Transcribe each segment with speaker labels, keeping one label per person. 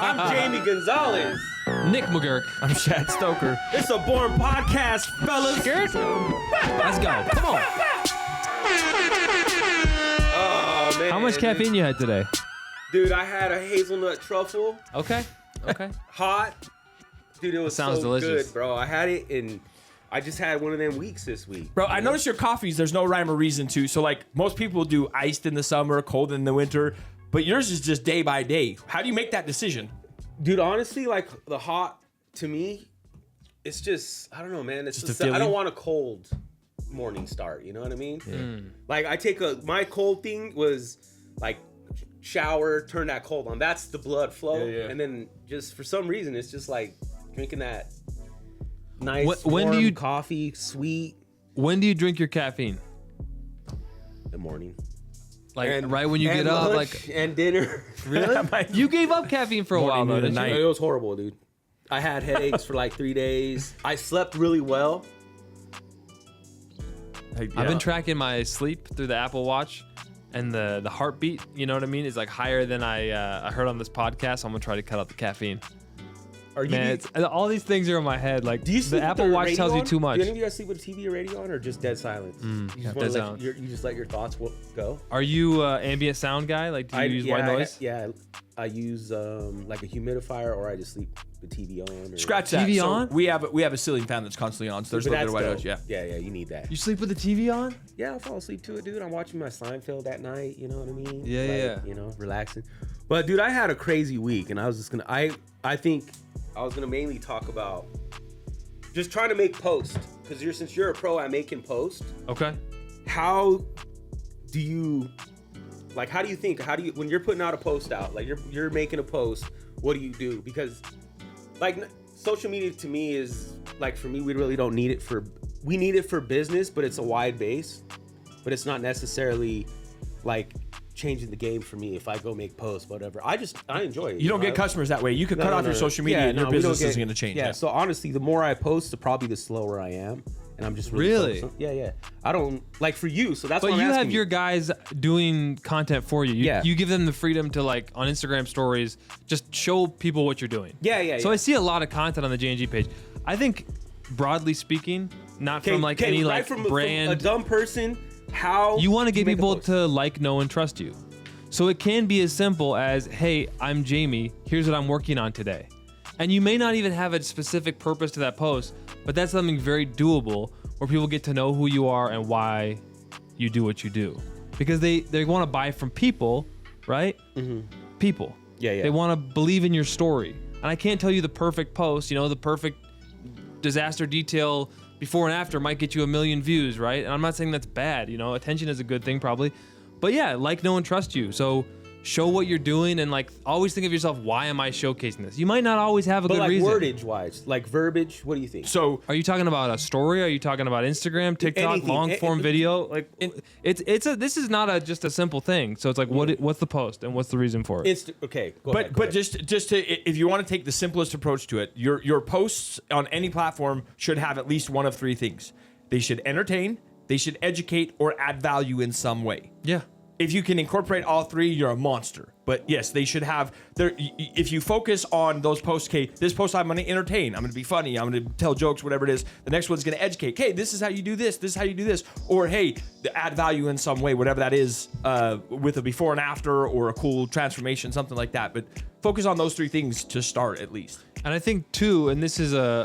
Speaker 1: I'm Jamie Gonzalez.
Speaker 2: Nick McGurk.
Speaker 3: I'm Shad Stoker.
Speaker 1: It's a Born Podcast, fellas.
Speaker 2: Let's go. Come on.
Speaker 1: Oh, man.
Speaker 2: How much caffeine you had today?
Speaker 1: Dude, I had a hazelnut truffle.
Speaker 2: Okay.
Speaker 1: Hot. Dude, it was
Speaker 2: Sounds
Speaker 1: so
Speaker 2: delicious.
Speaker 1: good, bro. I had it and I just had one of them weeks this week.
Speaker 3: Bro, I noticed your coffees, there's no rhyme or reason to. So, like, most people do iced in the summer, cold in the winter, but yours is just day by day. How do you make that decision?
Speaker 1: Dude, honestly, like, the hot, to me, it's just, I don't know, man. It's
Speaker 3: Just
Speaker 1: just
Speaker 3: a feeling?
Speaker 1: I don't want a cold morning start, you know what I mean? Like, my cold thing was, like, shower, turn that cold on. That's the blood flow.
Speaker 3: Yeah.
Speaker 1: And then just, for some reason, it's just, like, drinking that nice,
Speaker 2: When do
Speaker 1: warm
Speaker 2: you-
Speaker 1: coffee, sweet,
Speaker 2: When do you drink your caffeine?
Speaker 1: in the morning.
Speaker 2: Like right when you
Speaker 1: and
Speaker 2: get up,
Speaker 1: lunch
Speaker 2: like
Speaker 1: and dinner.
Speaker 2: really? You gave up caffeine for a while, though,
Speaker 3: Morning,
Speaker 2: didn't
Speaker 3: noon,
Speaker 2: you?
Speaker 1: It was horrible, dude. I had headaches for like 3 days. I slept really well.
Speaker 3: Like,
Speaker 2: I've been tracking my sleep through the Apple Watch, and the heartbeat, you know what I mean, is like higher than I heard on this podcast. So I'm gonna try to cut out the caffeine.
Speaker 1: Are you?
Speaker 2: Man, all these things are in my head. Like
Speaker 1: Do you
Speaker 2: the
Speaker 1: sleep with
Speaker 2: Apple
Speaker 1: the
Speaker 2: Watch
Speaker 1: radio
Speaker 2: tells you
Speaker 1: on?
Speaker 2: too much.
Speaker 1: Do any of you guys sleep with the TV or radio on, or just dead silence? You just wanna
Speaker 2: dead silence.
Speaker 1: you just let your thoughts go.
Speaker 2: Are you ambient sound guy? Like, do you use white noise?
Speaker 1: I use like a humidifier, or I just sleep the TV on. Or,
Speaker 3: Scratch that.
Speaker 2: TV
Speaker 3: So
Speaker 2: on?
Speaker 3: we have a ceiling fan that's constantly on, so there's a
Speaker 1: But
Speaker 3: little bit of
Speaker 1: that's
Speaker 3: white noise,
Speaker 1: dope. Yeah, you need that.
Speaker 2: You sleep with the TV on?
Speaker 1: Yeah, I'll fall asleep to it, dude. I'm watching my Seinfeld at night. You know what I mean?
Speaker 2: Yeah, yeah.
Speaker 1: You know, relaxing. But dude, I had a crazy week, and I was just gonna. I think I was gonna mainly talk about just trying to make posts, because since you're a pro at making posts.
Speaker 2: Okay.
Speaker 1: How do you think, when you're putting out a post out, like you're making a post, what do you do? Because like social media to me is like, for me, we really don't need it we need it for business, but it's a wide base, but it's not necessarily like changing the game for me if I go make posts, whatever. I enjoy it.
Speaker 3: You don't get customers that way. You could cut off your social media and your
Speaker 1: we don't
Speaker 3: business
Speaker 1: get-
Speaker 3: isn't going to change.
Speaker 1: Yeah, so honestly, the more I post, probably the slower I am. And I'm just
Speaker 2: Really?
Speaker 1: focused on- yeah. I don't, like, for you, so that's
Speaker 2: But
Speaker 1: what I'm
Speaker 2: you
Speaker 1: asking
Speaker 2: have your guys doing content for you.
Speaker 1: Yeah.
Speaker 2: You give them the freedom to, like, on Instagram stories, just show people what you're doing.
Speaker 1: Yeah.
Speaker 2: So I see a lot of content on the J&G page. I think, broadly speaking, not from like any like
Speaker 1: from
Speaker 2: brand.
Speaker 1: a dumb person, how
Speaker 2: You want to
Speaker 1: do
Speaker 2: get
Speaker 1: make a
Speaker 2: people
Speaker 1: post?
Speaker 2: to like, know, and trust you. So it can be as simple as, hey, I'm Jamie. Here's what I'm working on today. And you may not even have a specific purpose to that post, but that's something very doable where people get to know who you are and why you do what you do. Because they want to buy from people, right? Mm-hmm. People.
Speaker 1: Yeah.
Speaker 2: They want to believe in your story. And I can't tell you the perfect post, the perfect disaster detail before and after might get you 1 million views, right? And I'm not saying that's bad, attention is a good thing probably. But yeah, like, know, and trust you. So show what you're doing and like always think of yourself, why am I showcasing this? You might not always have a
Speaker 1: But
Speaker 2: good
Speaker 1: like
Speaker 2: reason.
Speaker 1: wordage wise, like verbiage, what do you think?
Speaker 3: So
Speaker 2: Are you talking about a story? Are you talking about Instagram, TikTok,
Speaker 1: Anything.
Speaker 2: long form video? Like this is not just a simple thing. So it's like what's the post and what's the reason for it?
Speaker 1: Okay, go ahead.
Speaker 3: But just to, if you want to take the simplest approach to it, your posts on any platform should have at least one of three things. They should entertain, they should educate, or add value in some way.
Speaker 2: Yeah.
Speaker 3: If you can incorporate all three, you're a monster. But yes, they should have if you focus on those posts, okay, this post I'm going to entertain, I'm going to be funny, I'm going to tell jokes, whatever it is. The next one's going to educate. Okay, this is how you do this. This is how you do this. Or hey, add value in some way, whatever that is, with a before and after or a cool transformation, something like that. But focus on those three things to start at least.
Speaker 2: And I think too, and this is I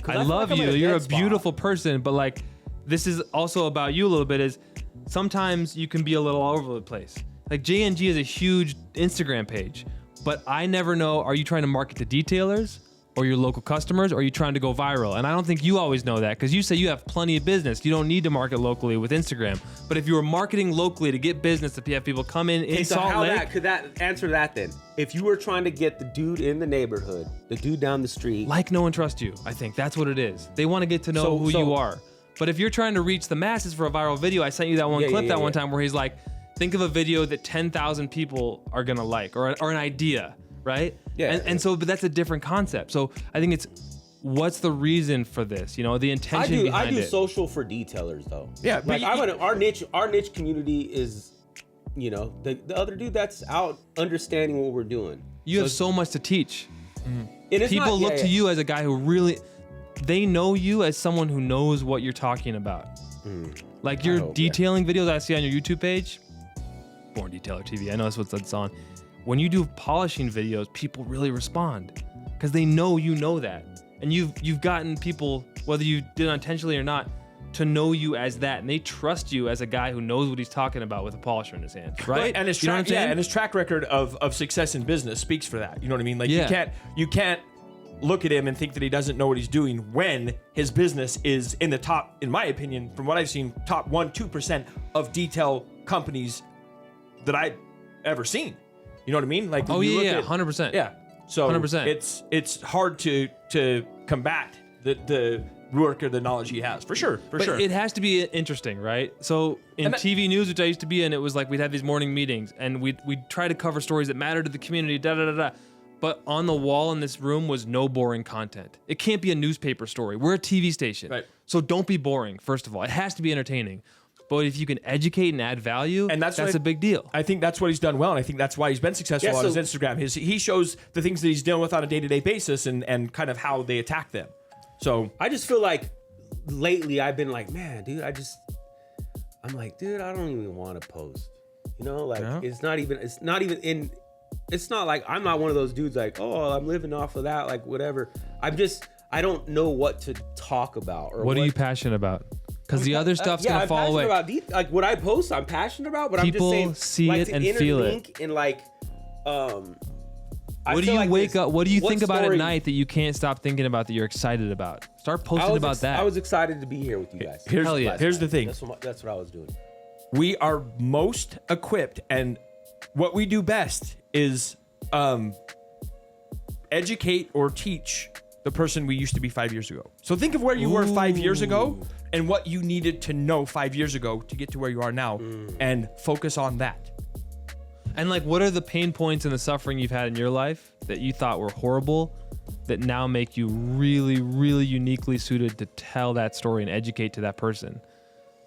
Speaker 1: feel
Speaker 2: love
Speaker 1: like I'm
Speaker 2: you.
Speaker 1: in a
Speaker 2: You're a
Speaker 1: dead spot.
Speaker 2: beautiful person, but like this is also about you a little bit. Is sometimes you can be a little all over the place. Like J&G is a huge Instagram page, but I never know, are you trying to market to detailers or your local customers, or are you trying to go viral? And I don't think you always know that, because you say you have plenty of business. You don't need to market locally with Instagram. But if you were marketing locally to get business, to have people come in
Speaker 1: so
Speaker 2: Salt
Speaker 1: how
Speaker 2: Lake.
Speaker 1: could that answer that then? If you were trying to get the dude in the neighborhood, the dude down the street,
Speaker 2: Like, know, and trust you. I think that's what it is. They want to get to know who you are. But if you're trying to reach the masses for a viral video, I sent you that one clip one time where he's like, think of a video that 10,000 people are going to like, or an idea, right?
Speaker 1: Yeah.
Speaker 2: And so, but that's a different concept. So I think it's, what's the reason for this? The intention behind it.
Speaker 1: I do social for detailers though.
Speaker 3: Yeah,
Speaker 1: like
Speaker 3: but
Speaker 1: our niche community is you know, the other dude that's out understanding what we're doing.
Speaker 2: You have so much to teach.
Speaker 1: And it's
Speaker 2: People
Speaker 1: not-
Speaker 2: look
Speaker 1: yeah,
Speaker 2: to
Speaker 1: yeah.
Speaker 2: you as a guy who really, they know you as someone who knows what you're talking about. Like your
Speaker 1: hope, yeah.
Speaker 2: detailing videos I see on your YouTube page, Born Detailer TV, I know that's what that's on. When you do polishing videos, people really respond because they know you know that. And you've gotten people, whether you did it intentionally or not, to know you as that, and they trust you as a guy who knows what he's talking about with a polisher in his hand, right?
Speaker 3: And his
Speaker 2: You know what
Speaker 3: track,
Speaker 2: I'm saying?
Speaker 3: and his track record of success in business speaks for that. You know what I mean? Like
Speaker 2: Yeah.
Speaker 3: you can't look at him and think that he doesn't know what he's doing when his business is in the top, in my opinion, from what I've seen, top 1-2% of detail companies that I've ever seen. You know what I mean? Like, when
Speaker 2: Oh
Speaker 3: you look
Speaker 2: yeah,
Speaker 3: at-
Speaker 2: 100%.
Speaker 3: yeah. So
Speaker 2: 100%.
Speaker 3: it's hard to combat the work or the knowledge he has for sure.
Speaker 2: But it has to be interesting, right? So in
Speaker 3: And that-
Speaker 2: TV news, which I used to be in, it was like we'd have these morning meetings and we'd try to cover stories that matter to the community, da da da da. But on the wall in this room was no boring content. It can't be a newspaper story. We're a TV station.
Speaker 3: Right.
Speaker 2: So don't be boring, first of all. It has to be entertaining. But if you can educate and add value,
Speaker 3: And that's
Speaker 2: a big deal.
Speaker 3: I think that's what he's done well, and I think that's why he's been successful
Speaker 1: Yeah,
Speaker 3: on his
Speaker 1: so-
Speaker 3: Instagram. He shows the things that he's dealing with on a day-to-day basis and kind of how they attack them. So
Speaker 1: I just feel like lately I've been like, man, dude, I'm like, dude, I don't even want to post. You know, like
Speaker 2: Yeah.
Speaker 1: it's not even it's not like I'm not one of those dudes like, oh, I'm living off of that, like whatever. I don't know what to talk about or
Speaker 2: What are you passionate about? Because the other stuff's gonna
Speaker 1: I'm
Speaker 2: fall
Speaker 1: passionate
Speaker 2: away.
Speaker 1: about like what I post, I'm passionate about, but
Speaker 2: People
Speaker 1: I'm just
Speaker 2: see
Speaker 1: saying,
Speaker 2: it
Speaker 1: like,
Speaker 2: and
Speaker 1: to
Speaker 2: feel it.
Speaker 1: interlink and like, I
Speaker 2: What do
Speaker 1: feel
Speaker 2: you
Speaker 1: like
Speaker 2: wake
Speaker 1: this-
Speaker 2: up? What do you
Speaker 1: what
Speaker 2: think about at
Speaker 1: story-
Speaker 2: night that you can't stop thinking about that you're excited about? Start posting about that.
Speaker 1: I was excited to be here with you guys.
Speaker 2: Hell yeah.
Speaker 3: Here's the thing.
Speaker 1: That's what I was doing.
Speaker 3: We are most equipped, and what we do best is educate or teach the person we used to be 5 years ago. So think of where you were 5 years ago and what you needed to know 5 years ago to get to where you are now, and focus on that.
Speaker 2: And like, what are the pain points and the suffering you've had in your life that you thought were horrible that now make you really, really uniquely suited to tell that story and educate to that person?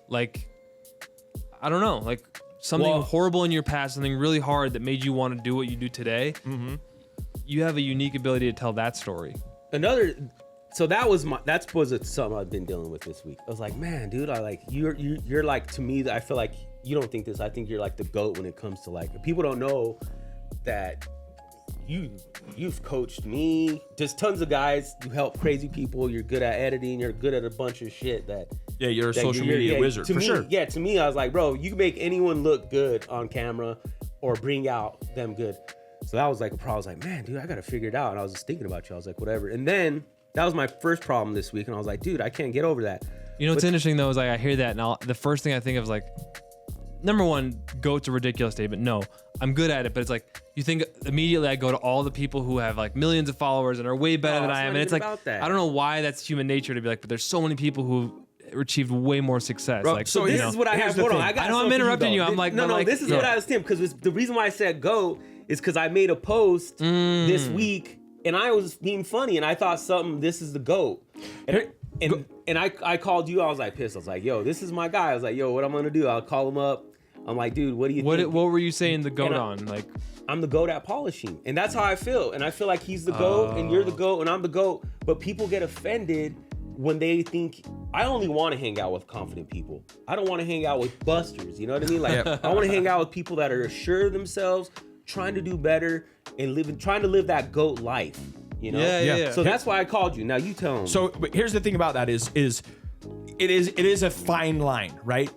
Speaker 2: Like, I don't know, like something
Speaker 1: Well-
Speaker 2: horrible in your past, something really hard that made you want to do what you do today. You have a unique ability to tell that story.
Speaker 1: So that was something I've been dealing with this week. I was like, man, dude, I like you're like, to me, I feel like you don't think this. I think you're like the GOAT when it comes to like, people don't know that you've coached me. Just tons of guys. You help crazy people. You're good at editing. You're good at a bunch of shit that.
Speaker 3: Yeah, you're a
Speaker 1: that
Speaker 3: social
Speaker 1: you're-
Speaker 3: media
Speaker 1: yeah,
Speaker 3: wizard,
Speaker 1: to
Speaker 3: for
Speaker 1: me,
Speaker 3: sure.
Speaker 1: Yeah, to me, I was like, bro, you can make anyone look good on camera or bring out them good. So that was like a problem. I was like, man, dude, I got to figure it out. And I was just thinking about you. I was like, whatever. And then that was my first problem this week. And I was like, dude, I can't get over that.
Speaker 2: You know what's interesting though is like I hear that and the first thing I think of is like, number one, GOAT's a ridiculous statement. No, I'm good at it, but it's like you think immediately I go to all the people who have like millions of followers and are way better than
Speaker 1: it's
Speaker 2: I am,
Speaker 1: not
Speaker 2: and it's
Speaker 1: even
Speaker 2: like
Speaker 1: about that.
Speaker 2: I don't know why that's human nature to be like, but there's so many people who achieved way more success.
Speaker 3: Bro,
Speaker 2: like
Speaker 3: so
Speaker 1: This
Speaker 2: you know.
Speaker 1: is what I
Speaker 3: here's
Speaker 1: have.
Speaker 3: the
Speaker 1: Hold on,
Speaker 3: thing.
Speaker 1: I got
Speaker 2: I know I'm
Speaker 1: something for
Speaker 2: interrupting
Speaker 1: though.
Speaker 2: you. I'm like,
Speaker 1: no,
Speaker 2: but
Speaker 1: no.
Speaker 2: like,
Speaker 1: This is
Speaker 2: yeah.
Speaker 1: what I was thinking because the reason why I said go is because I made a post this week and I was being funny and I thought this is the GOAT. And I called you. I was like pissed. I was like, yo, this is my guy. I was like, yo, what I'm gonna do? I'll call him up. I'm like, dude, what do you think?
Speaker 2: What were you saying the GOAT
Speaker 1: And
Speaker 2: on? Like,
Speaker 1: I'm the GOAT at polishing. And that's how I feel. And I feel like he's the GOAT and you're the GOAT and I'm the GOAT. But people get offended when they think I only want to hang out with confident people. I don't want to hang out with busters. You know what I mean? Like I want to hang out with people that are sure of themselves, trying to do better and trying to live that GOAT life. You know?
Speaker 2: Yeah.
Speaker 1: So that's why I called you. Now you tell them.
Speaker 3: So but here's the thing about that is it is a fine line, right?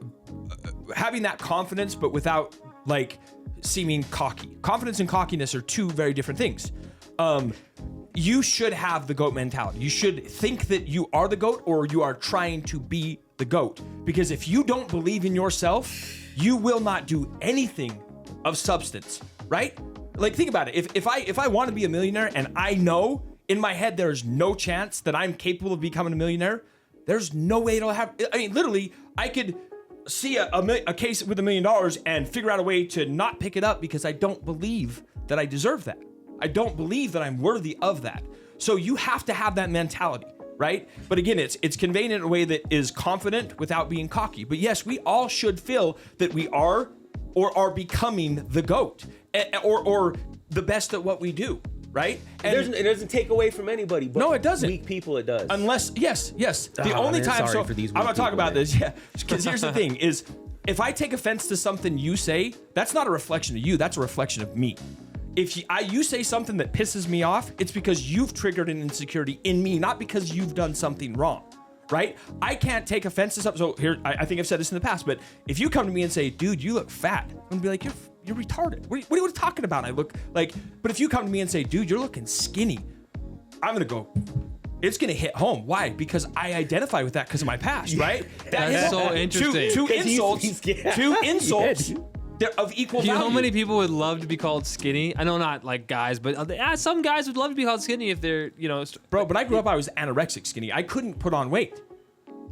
Speaker 3: Having that confidence, but without like seeming cocky. Confidence and cockiness are two very different things. You should have the GOAT mentality. You should think that you are the GOAT or you are trying to be the GOAT. Because if you don't believe in yourself, you will not do anything of substance, right? Like think about it. If I want to be a millionaire and I know in my head there's no chance that I'm capable of becoming a millionaire, there's no way it'll happen. I mean, literally, I could see a case with $1 million and figure out a way to not pick it up because I don't believe that I deserve that. I don't believe that I'm worthy of that. So you have to have that mentality, right? But again, it's conveyed in a way that is confident without being cocky. But yes, we all should feel that we are or are becoming the GOAT or the best at what we do, right? And
Speaker 1: it doesn't take away from anybody. But
Speaker 3: no, it doesn't.
Speaker 1: Weak people, it does.
Speaker 3: Unless, yes. The only
Speaker 1: man,
Speaker 3: time,
Speaker 1: sorry for these
Speaker 3: I'm going
Speaker 1: weak
Speaker 3: to talk
Speaker 1: people,
Speaker 3: about
Speaker 1: man.
Speaker 3: this, because here's the thing is, if I take offense to something you say, that's not a reflection of you, that's a reflection of me. If you say something that pisses me off, it's because you've triggered an insecurity in me, not because you've done something wrong, right? I can't take offense to something. So here, I think I've said this in the past, but if you come to me and say, dude, you look fat, I'm gonna be like, you're retarded. What are you talking about? I look like, but if you come to me and say, dude, you're looking skinny, I'm gonna go, it's gonna hit home. Why? Because I identify with that because of my past, right?
Speaker 2: That's so interesting.
Speaker 3: Two
Speaker 1: 'Cause
Speaker 3: insults. Two insults. They're of equal
Speaker 2: Do you
Speaker 3: value.
Speaker 2: know how many people would love to be called skinny? I know not like guys, but some guys would love to be called skinny if they're,
Speaker 3: Bro, but I grew up, I was anorexic skinny. I couldn't put on weight.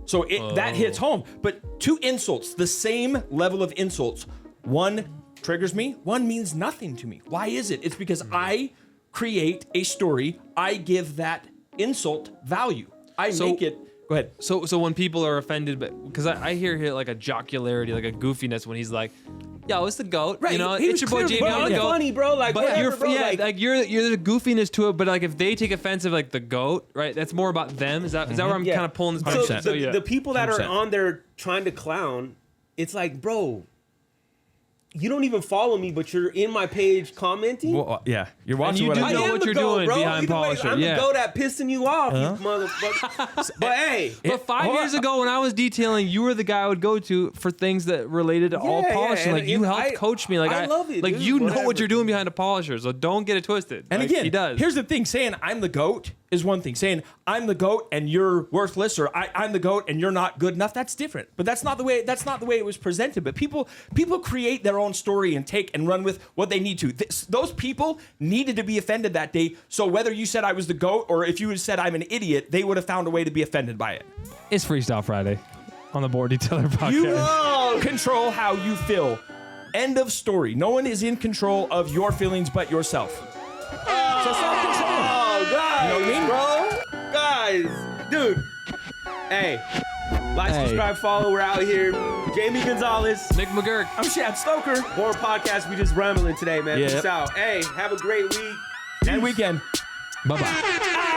Speaker 3: So that hits home. But two insults, the same level of insults. One triggers me, one means nothing to me. Why is it? It's because I create a story. I give that insult value. I make it. Go ahead.
Speaker 2: So when people are offended, because I hear here like a jocularity, like a goofiness when he's like, "Yo, it's the GOAT,"
Speaker 3: Right,
Speaker 2: you know,
Speaker 3: he
Speaker 2: it's your
Speaker 3: was
Speaker 2: boy
Speaker 3: clearly
Speaker 2: JB,
Speaker 3: wrong.
Speaker 2: the GOAT.
Speaker 1: funny, bro. Like,
Speaker 2: But
Speaker 1: whatever,
Speaker 2: you're
Speaker 1: bro.
Speaker 2: like you're the goofiness to it. But like if they take offensive, like the GOAT, right? That's more about them. Is that where I'm
Speaker 1: Yeah.
Speaker 2: kind of pulling this?
Speaker 1: So,
Speaker 2: back?
Speaker 1: the people that are
Speaker 2: 100%.
Speaker 1: on there trying to clown, it's like, bro, you don't even follow me, but you're in my page commenting.
Speaker 3: Well, yeah, you're watching
Speaker 2: you
Speaker 3: what
Speaker 2: do
Speaker 3: I
Speaker 2: know
Speaker 1: am
Speaker 2: what
Speaker 1: the
Speaker 2: you're
Speaker 1: GOAT,
Speaker 2: doing
Speaker 1: bro.
Speaker 2: behind
Speaker 1: Either way,
Speaker 2: Polisher,
Speaker 1: I'm
Speaker 2: yeah.
Speaker 1: the GOAT at pissing you off, you motherfucker. But hey,
Speaker 2: But 5 years ago, when I was detailing, you were the guy I would go to for things that related to all
Speaker 1: Yeah,
Speaker 2: polishing.
Speaker 1: and-
Speaker 2: Like you
Speaker 1: and
Speaker 2: helped coach me. Like
Speaker 1: I love it,
Speaker 2: Like
Speaker 1: dude,
Speaker 2: you know
Speaker 1: whatever.
Speaker 2: what you're doing behind a polisher, so don't get it twisted.
Speaker 3: And
Speaker 2: Like,
Speaker 3: again,
Speaker 2: he does.
Speaker 3: here's the thing: saying I'm the GOAT is one thing. Saying I'm the GOAT and you're worthless, or I'm the GOAT and you're not good enough, that's different. But that's not the way. That's not the way it was presented. But people create their own story and take and run with what they need to. Those people needed to be offended that day. So whether you said I was the GOAT or if you had said I'm an idiot, they would have found a way to be offended by it.
Speaker 2: It's Freestyle Friday on the Board Detailer podcast.
Speaker 3: You control how you feel. End of story. No one is in control of your feelings but yourself. So stop controlling.
Speaker 1: oh, guys,
Speaker 3: You know what I mean?
Speaker 1: Guys, dude. Hey, like, subscribe, follow. We're out here. Jamie Gonzalez,
Speaker 2: Nick McGurk.
Speaker 3: I'm Shad Stoker.
Speaker 1: More podcast. We just rambling today, man.
Speaker 3: Yep.
Speaker 1: Peace out. Hey, have a great week.
Speaker 3: And weekend.
Speaker 2: Bye bye.